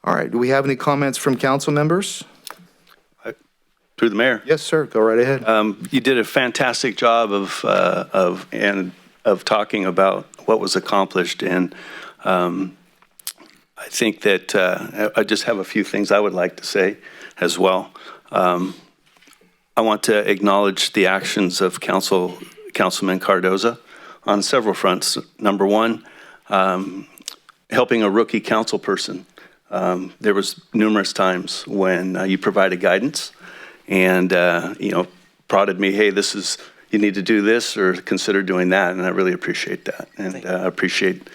All right, do we have any comments from council members? Through the mayor. Yes, sir, go right ahead. You did a fantastic job of talking about what was accomplished, and I think that I just have a few things I would like to say as well. I want to acknowledge the actions of Councilman Cardoza on several fronts. Number one, helping a rookie council person. There was numerous times when you provided guidance and prodded me, hey, you need to do this or consider doing that, and I really appreciate that, and I appreciate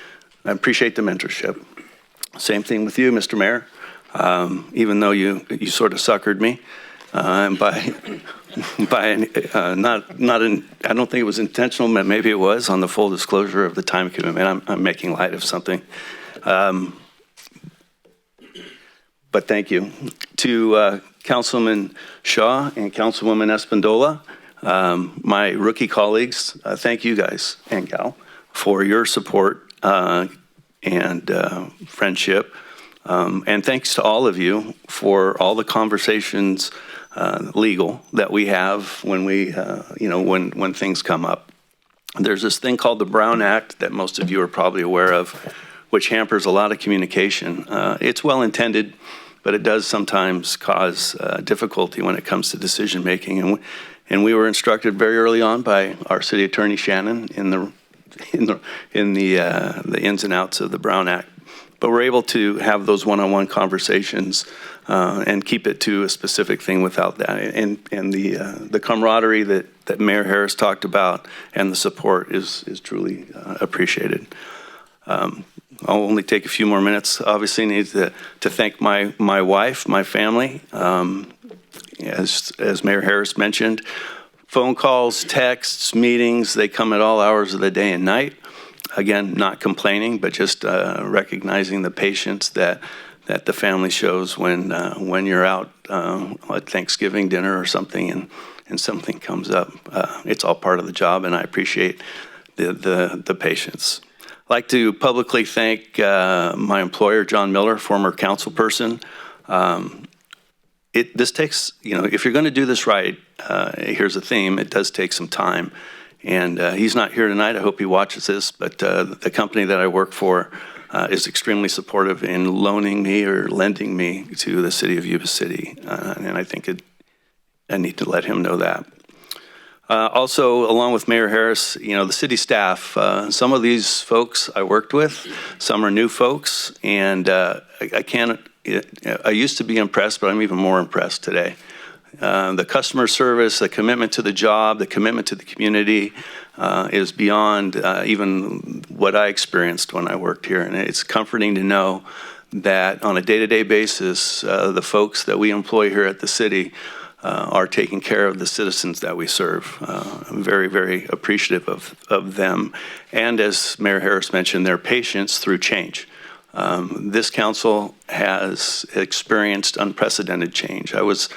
the mentorship. Same thing with you, Mr. Mayor. Even though you sort of suckered me, I don't think it was intentional, but maybe it was, on the full disclosure of the time commitment. I'm making light of something. But thank you. To Councilman Shaw and Councilwoman Espandola, my rookie colleagues, thank you guys and gal for your support and friendship. And thanks to all of you for all the conversations, legal, that we have when we, when things come up. There's this thing called the Brown Act that most of you are probably aware of, which hampers a lot of communication. It's well intended, but it does sometimes cause difficulty when it comes to decision making. And we were instructed very early on by our city attorney Shannon in the ins and outs of the Brown Act. But we're able to have those one-on-one conversations and keep it to a specific thing without that. And the camaraderie that Mayor Harris talked about and the support is truly appreciated. I'll only take a few more minutes. Obviously, need to thank my wife, my family. As Mayor Harris mentioned, phone calls, texts, meetings, they come at all hours of the day and night. Again, not complaining, but just recognizing the patience that the family shows when you're out at Thanksgiving dinner or something and something comes up. It's all part of the job, and I appreciate the patience. I'd like to publicly thank my employer, John Miller, former council person. This takes, if you're going to do this right, here's a theme, it does take some time. And he's not here tonight. I hope he watches this, but the company that I work for is extremely supportive in loaning me or lending me to the city of Yuba City. And I think I need to let him know that. Also, along with Mayor Harris, the city staff, some of these folks I worked with, some are new folks, and I used to be impressed, but I'm even more impressed today. The customer service, the commitment to the job, the commitment to the community is beyond even what I experienced when I worked here. And it's comforting to know that on a day-to-day basis, the folks that we employ here at the city are taking care of the citizens that we serve. I'm very, very appreciative of them. And as Mayor Harris mentioned, their patience through change. This council has experienced unprecedented change. I was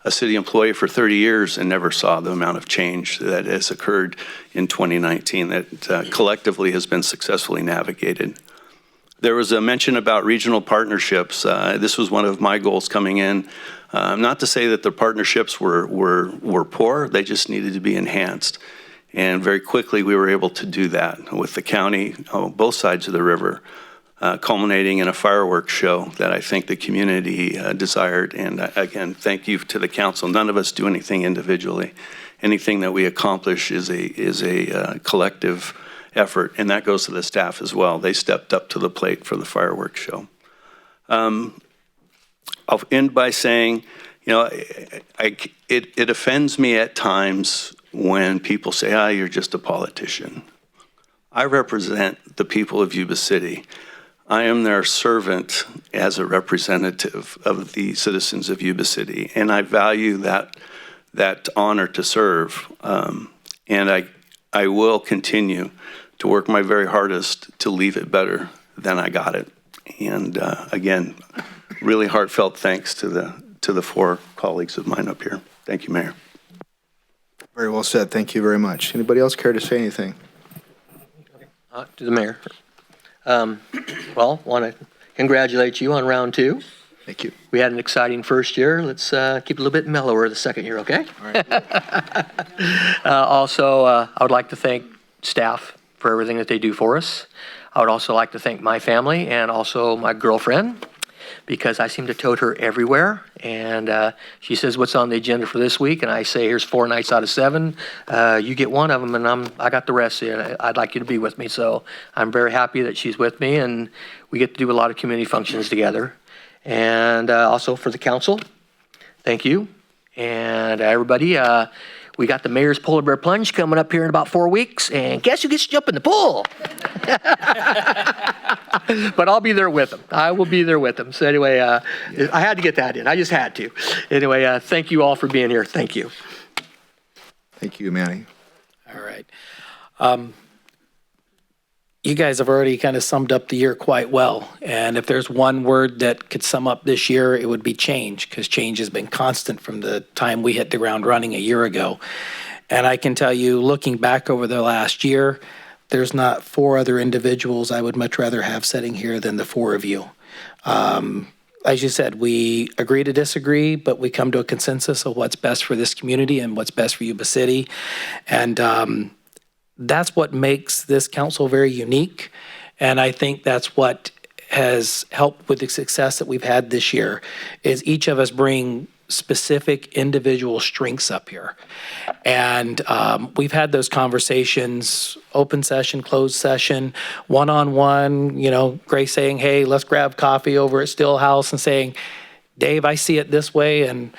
a city employee for 30 years and never saw the amount of change that has occurred in 2019 that collectively has been successfully navigated. There was a mention about regional partnerships. This was one of my goals coming in. Not to say that the partnerships were poor, they just needed to be enhanced. And very quickly we were able to do that with the county on both sides of the river. Culminating in a fireworks show that I think the community desired. And again, thank you to the council. None of us do anything individually. Anything that we accomplish is a collective effort, and that goes to the staff as well. They stepped up to the plate for the fireworks show. I'll end by saying, it offends me at times when people say, you're just a politician. I represent the people of Yuba City. I am their servant as a representative of the citizens of Yuba City, and I value that honor to serve. And I will continue to work my very hardest to leave it better than I got it. And again, really heartfelt thanks to the four colleagues of mine up here. Thank you, Mayor. Very well said. Thank you very much. Anybody else care to say anything? To the mayor. Well, want to congratulate you on round 2. Thank you. We had an exciting first year. Let's keep it a little bit mellower the second year, okay? All right. Also, I would like to thank staff for everything that they do for us. I would also like to thank my family and also my girlfriend, because I seem to tote her everywhere. And she says, what's on the agenda for this week? And I say, here's 4 nights out of 7. You get one of them, and I got the rest. And I'd like you to be with me. So I'm very happy that she's with me, and we get to do a lot of community functions together. And also for the council, thank you. And everybody, we got the Mayor's Polar Bear Plunge coming up here in about 4 weeks. And guess who gets to jump in the pool? But I'll be there with them. I will be there with them. So anyway, I had to get that in. I just had to. Anyway, thank you all for being here. Thank you. Thank you, Manny. All right. You guys have already kind of summed up the year quite well. And if there's one word that could sum up this year, it would be change, because change has been constant from the time we hit the ground running a year ago. And I can tell you, looking back over the last year, there's not 4 other individuals I would much rather have sitting here than the 4 of you. As you said, we agree to disagree, but we come to a consensus of what's best for this community and what's best for Yuba City. And that's what makes this council very unique. And I think that's what has helped with the success that we've had this year, is each of us bring specific individual strengths up here. And we've had those conversations, open session, closed session, one-on-one, Grace saying, hey, let's grab coffee over at Stillhouse, and saying, Dave, I see it this way. And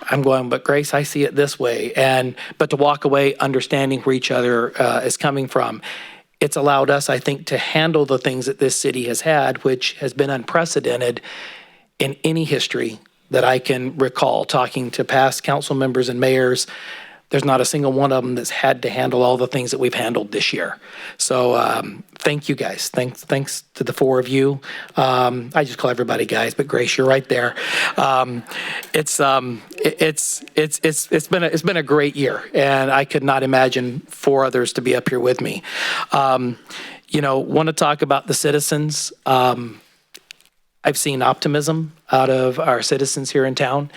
I'm going, but Grace, I see it this way. But to walk away understanding where each other is coming from. It's allowed us, I think, to handle the things that this city has had, which has been unprecedented in any history that I can recall. Talking to past council members and mayors, there's not a single one of them that's had to handle all the things that we've handled this year. So thank you guys. Thanks to the 4 of you. I just call everybody guys, but Grace, you're right there. It's been a great year, and I could not imagine 4 others to be up here with me. Want to talk about the citizens. I've seen optimism out of our citizens here in town.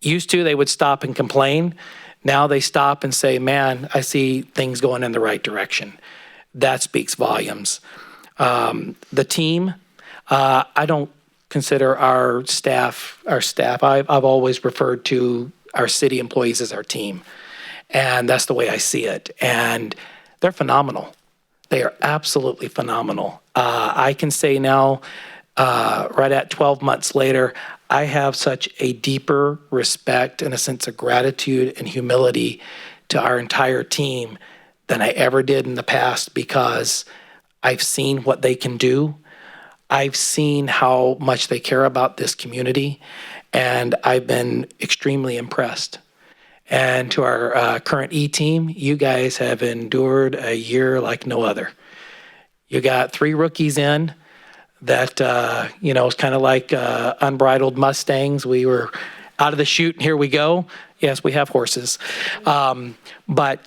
Used to, they would stop and complain. Now they stop and say, man, I see things going in the right direction. That speaks volumes. The team, I don't consider our staff. I've always referred to our city employees as our team. And that's the way I see it. And they're phenomenal. They are absolutely phenomenal. I can say now, right at 12 months later, I have such a deeper respect and a sense of gratitude and humility to our entire team than I ever did in the past, because I've seen what they can do. I've seen how much they care about this community, and I've been extremely impressed. And to our current E-team, you guys have endured a year like no other. You got 3 rookies in that, it's kind of like unbridled Mustangs. We were out of the chute and here we go. Yes, we have horses. But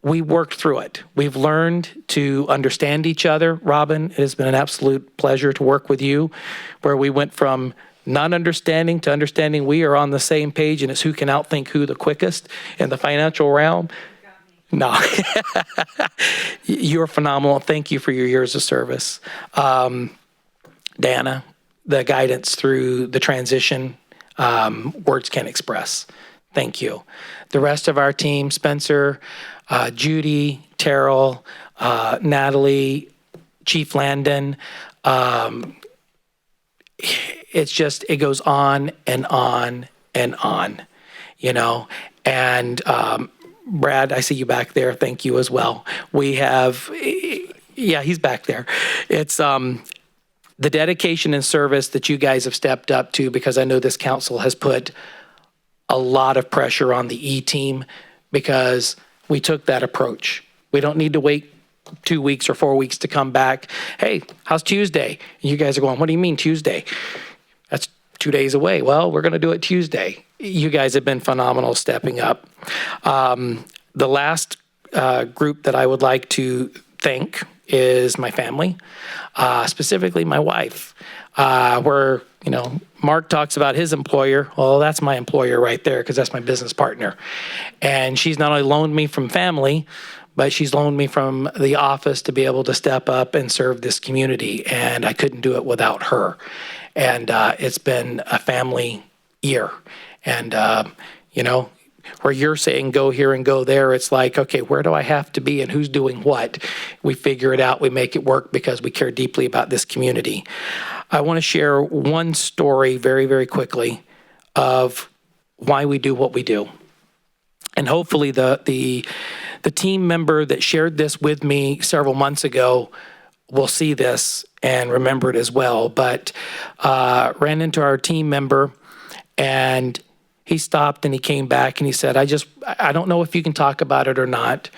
we worked through it. We've learned to understand each other. Robin, it has been an absolute pleasure to work with you, where we went from non-understanding to understanding we are on the same page, and it's who can outthink who the quickest in the financial realm. No, you're phenomenal. Thank you for your years of service. Dana, the guidance through the transition, words can't express. Thank you. The rest of our team, Spencer, Judy, Terrell, Natalie, Chief Landon, it goes on and on and on, and Brad, I see you back there. Thank you as well. We have, he's back there. It's the dedication and service that you guys have stepped up to, because I know this council has put a lot of pressure on the E-team, because we took that approach. We don't need to wait 2 weeks or 4 weeks to come back. Hey, how's Tuesday? And you guys are going, what do you mean Tuesday? That's 2 days away. Well, we're going to do it Tuesday. You guys have been phenomenal stepping up. The last group that I would like to thank is my family, specifically my wife. Where, Mark talks about his employer. Well, that's my employer right there because that's my business partner. And she's not only loaned me from family, but she's loaned me from the office to be able to step up and serve this community. And I couldn't do it without her. And it's been a family year. And, where you're saying go here and go there, it's like, okay, where do I have to be and who's doing what? We figure it out. We make it work because we care deeply about this community. I want to share one story very, very quickly of why we do what we do. And hopefully the team member that shared this with me several months ago will see this and remember it as well. But ran into our team member, and he stopped and he came back and he said, I don't know if you can talk about it or not,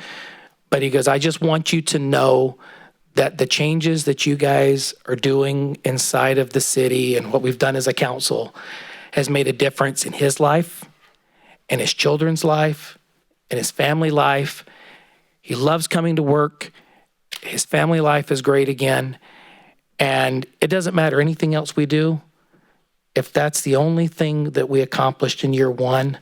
but he goes, I just want you to know that the changes that you guys are doing inside of the city and what we've done as a council has made a difference in his life, and his children's life, and his family life. He loves coming to work. His family life is great again. And it doesn't matter anything else we do. If that's the only thing that we accomplished in year one,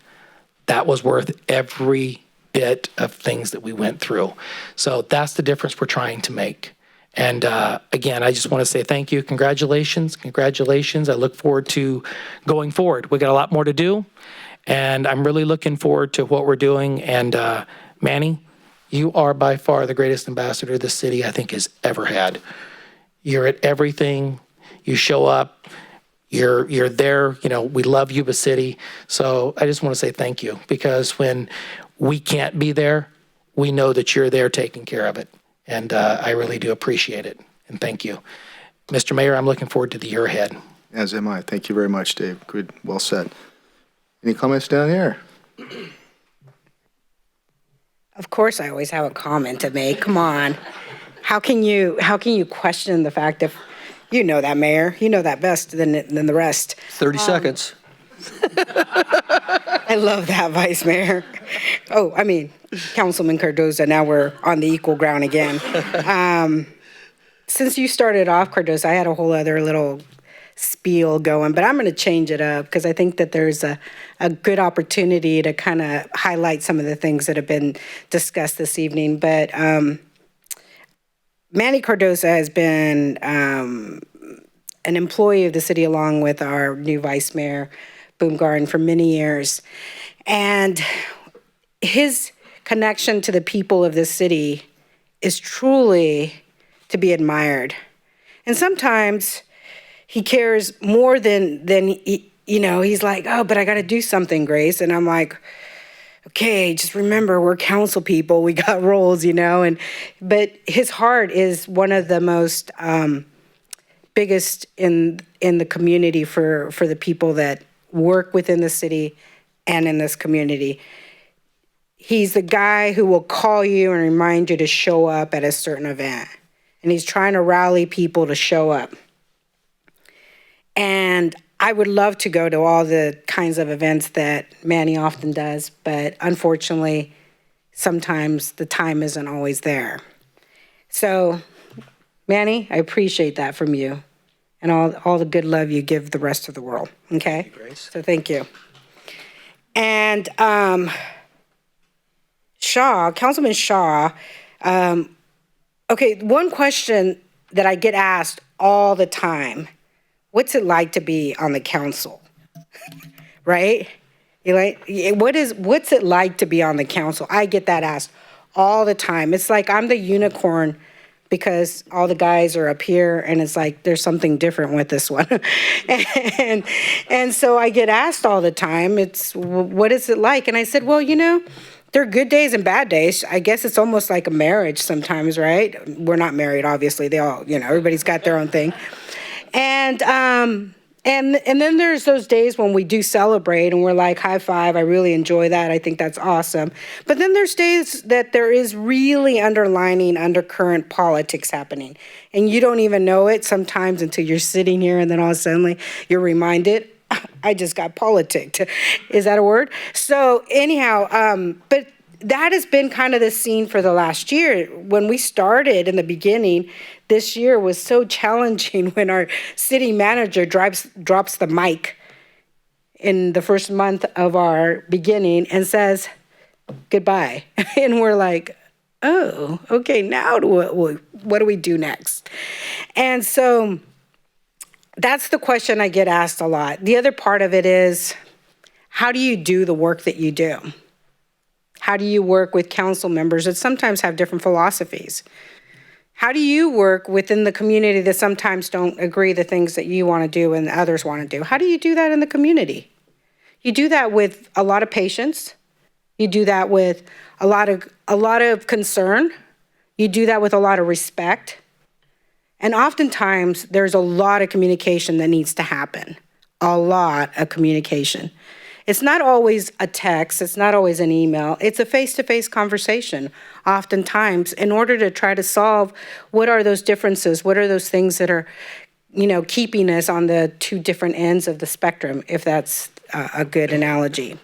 that was worth every bit of things that we went through. So that's the difference we're trying to make. And again, I just want to say thank you. Congratulations. Congratulations. I look forward to going forward. We got a lot more to do, and I'm really looking forward to what we're doing. And Manny, you are by far the greatest ambassador this city I think has ever had. You're at everything. You show up. You're there. We love Yuba City. So I just want to say thank you, because when we can't be there, we know that you're there taking care of it. And I really do appreciate it. And thank you. Mr. Mayor, I'm looking forward to the year ahead. As am I. Thank you very much, Dave. Good. Well said. Any comments down here? Of course, I always have a comment to make. Come on. How can you question the fact that you know that, Mayor? You know that best than the rest. 30 seconds. I love that, Vice Mayor. Councilman Cardoza, now we're on the equal ground again. Since you started off, Cardoza, I had a whole other little spiel going, but I'm going to change it up because I think that there's a good opportunity to kind of highlight some of the things that have been discussed this evening. But Manny Cardoza has been an employee of the city along with our new Vice Mayor, Boomgarden, for many years. And his connection to the people of this city is truly to be admired. And sometimes he cares more than he's like, oh, but I got to do something, Grace. And I'm like, okay, just remember, we're council people. We got roles, but his heart is one of the most biggest in the community for the people that work within the city and in this community. He's the guy who will call you and remind you to show up at a certain event. And he's trying to rally people to show up. And I would love to go to all the kinds of events that Manny often does, but unfortunately, sometimes the time isn't always there. So, Manny, I appreciate that from you and all the good love you give the rest of the world, okay? Thank you, Grace. So thank you. And Councilman Shaw, okay, one question that I get asked all the time, what's it like to be on the council? Right? What's it like to be on the council? I get that asked all the time. It's like I'm the unicorn because all the guys are up here and it's like there's something different with this one. and so I get asked all the time, what is it like? And I said, well, there are good days and bad days. I guess it's almost like a marriage sometimes, right? We're not married, obviously. They all, everybody's got their own thing. And then there's those days when we do celebrate and we're like, high five, I really enjoy that. I think that's awesome. But then there's days that there is really undercurrent politics happening. And you don't even know it sometimes until you're sitting here and then all of a sudden you're reminded, I just got politicked. Is that a word? So anyhow, but that has been kind of the scene for the last year. When we started in the beginning, this year was so challenging when our city manager drops the mic in the first month of our beginning and says, goodbye. And we're like, oh, okay, now what do we do next? And so that's the question I get asked a lot. The other part of it is, how do you do the work that you do? How do you work with council members that sometimes have different philosophies? How do you work within the community that sometimes don't agree the things that you want to do and others want to do? How do you do that in the community? You do that with a lot of patience. You do that with a lot of concern. You do that with a lot of respect. And oftentimes, there's a lot of communication that needs to happen. A lot of communication. It's not always a text. It's not always an email. It's a face-to-face conversation, oftentimes, in order to try to solve what are those differences, what are those things that are, keeping us on the two different ends of the spectrum, if that's a good analogy.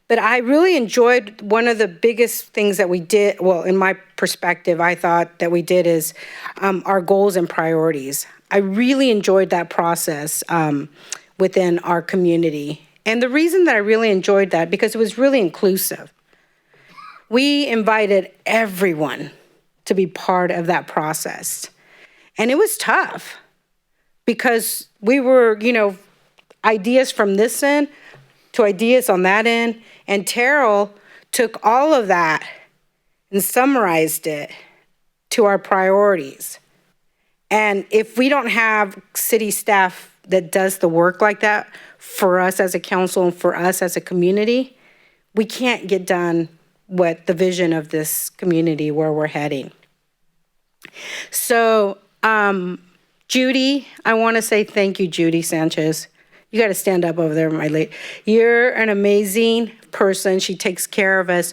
But I really enjoyed one of the biggest things that we did, well, in my perspective, I thought that we did is our goals and priorities. I really enjoyed that process within our community. And the reason that I really enjoyed that, because it was really inclusive. We invited everyone to be part of that process. And it was tough because we were, ideas from this end to ideas on that end. And Terrell took all of that and summarized it to our priorities. And if we don't have city staff that does the work like that for us as a council and for us as a community, we can't get done what the vision of this community where we're heading. So, Judy, I want to say thank you, Judy Sanchez. You got to stand up over there, my lady. You're an amazing person. She takes care of us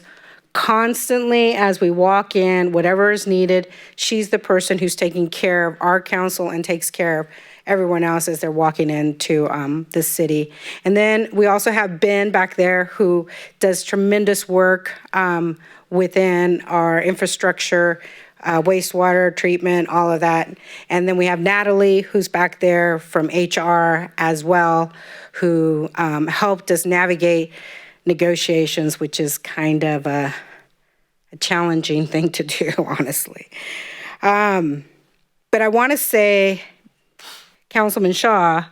constantly as we walk in, whatever is needed. She's the person who's taking care of our council and takes care of everyone else as they're walking into the city. And then we also have Ben back there who does tremendous work within our infrastructure, wastewater treatment, all of that. And then we have Natalie, who's back there from HR as well, who helped us navigate negotiations, which is kind of a challenging thing to do, honestly. But I want to say, Councilman Shaw,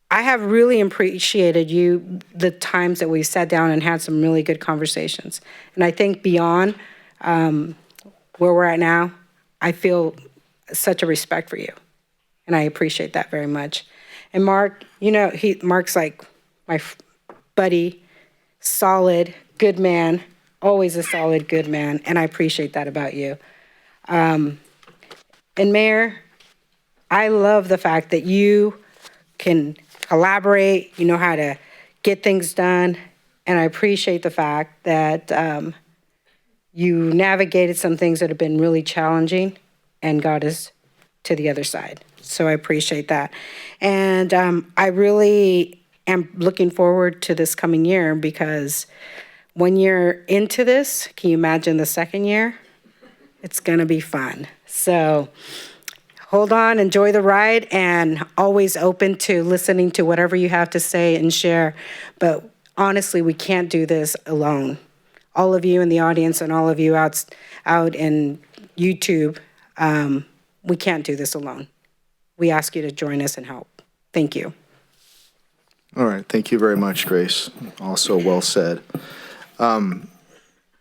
I have really appreciated the times that we sat down and had some really good conversations. And I think beyond where we're at now, I feel such a respect for you. And I appreciate that very much. And Mark, Mark's like my buddy, solid, good man, always a solid, good man. And I appreciate that about you. And Mayor, I love the fact that you can collaborate, you know how to get things done. And I appreciate the fact that you navigated some things that have been really challenging and got us to the other side. So I appreciate that. And I really am looking forward to this coming year because 1 year into this, can you imagine the second year? It's gonna be fun. So hold on, enjoy the ride, and always open to listening to whatever you have to say and share. But honestly, we can't do this alone. All of you in the audience and all of you out in YouTube, we can't do this alone. We ask you to join us and help. Thank you. All right, thank you very much, Grace. Also well said.